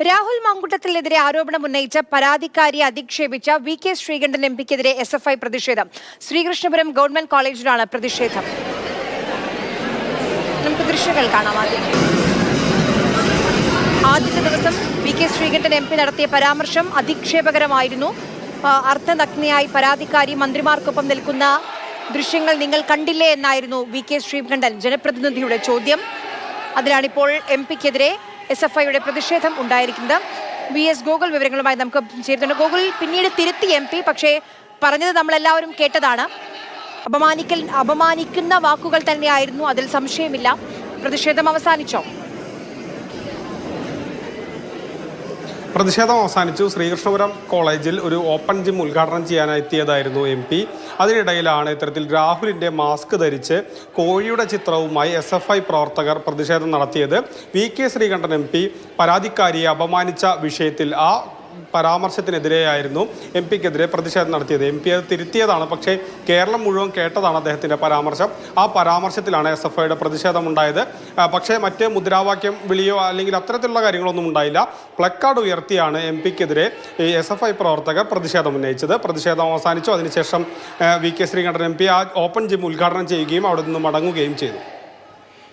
രാഹുൽ മാങ്കുട്ടത്തിനെതിരെ ആരോപണം ഉന്നയിച്ച പരാതിക്കാരിയെ അധിക്ഷേപിച്ച VK. Sreekandan എംപിക്കെതിരെ SFI പ്രതിഷേധം. ശ്രീകൃഷ്ണപുരം ഗവൺമെന്റ് കോളേജിലാണ് പ്രതിഷേധം. നമുക്ക് ദൃശ്യങ്ങൾ കാണാം. ആദ്യത്തെ ദിവസം വി.കെ. ശ്രീകണ്ഠൻ എം.പി നടത്തിയ പരാമർശം അധിക്ഷേപകരമായിരുന്നു. അർത്ഥനഗ്നയായി പരാതിക്കാരി മന്ത്രിമാർക്കൊപ്പം നിൽക്കുന്ന ദൃശ്യങ്ങൾ നിങ്ങൾ കണ്ടില്ലേ എന്നായിരുന്നു വി.കെ. ശ്രീകണ്ഠൻ ജനപ്രതിനിധിയുടെ ചോദ്യം. അതിനാണിപ്പോൾ എംപിക്കെതിരെ എസ്.എഫ്.ഐയുടെ പ്രതിഷേധം ഉണ്ടായിരിക്കുന്നത്. വി.എസ്. ഗോകുൽ വിവരങ്ങളുമായി നമുക്ക് ചേരുന്നുണ്ട്. ഗോകുൽ, പിന്നീട് തിരുത്തി എംപി, പക്ഷേ പറഞ്ഞത് നമ്മളെല്ലാവരും കേട്ടതാണ്. അപമാനിക്കുന്ന വാക്കുകൾ തന്നെയായിരുന്നു, അതിൽ സംശയമില്ല. പ്രതിഷേധം അവസാനിച്ചോ? പ്രതിഷേധം അവസാനിച്ചു. ശ്രീകൃഷ്ണപുരം കോളേജിൽ ഒരു ഓപ്പൺ ജിം ഉദ്ഘാടനം ചെയ്യാനെത്തിയതായിരുന്നു എംപി. അതിനിടയിലാണ് ഇത്തരത്തിൽ രാഹുലിൻ്റെ മാസ്ക് ധരിച്ച് കോഴിയുടെ ചിത്രവുമായി എസ്.എഫ്.ഐ പ്രവർത്തകർ പ്രതിഷേധം നടത്തിയത്. വി.കെ. ശ്രീകണ്ഠൻ എംപി പരാതിക്കാരിയെ അപമാനിച്ച വിഷയത്തിൽ ആ പരാമർശത്തിനെതിരെയായിരുന്നു എം പിക്കെതിരെ പ്രതിഷേധം നടത്തിയത്. എം പി അത് തിരുത്തിയതാണ്, പക്ഷേ കേരളം മുഴുവൻ കേട്ടതാണ് അദ്ദേഹത്തിൻ്റെ പരാമർശം. ആ പരാമർശത്തിലാണ് എസ്.എഫ്.ഐയുടെ പ്രതിഷേധം ഉണ്ടായത്. പക്ഷേ മറ്റ് മുദ്രാവാക്യം വിളിയോ അല്ലെങ്കിൽ അത്തരത്തിലുള്ള കാര്യങ്ങളൊന്നും ഉണ്ടായില്ല. പ്ലക്കാർഡ് ഉയർത്തിയാണ് എം പിക്കെതിരെ എസ്.എഫ്.ഐ പ്രവർത്തകർ പ്രതിഷേധം ഉന്നയിച്ചത്. പ്രതിഷേധം അവസാനിച്ചു. അതിനുശേഷം വി.കെ. ശ്രീകണ്ഠൻ എം പി ആ ഓപ്പൺ ജിം ഉദ്ഘാടനം ചെയ്യുകയും അവിടെ നിന്ന് മടങ്ങുകയും ചെയ്തു.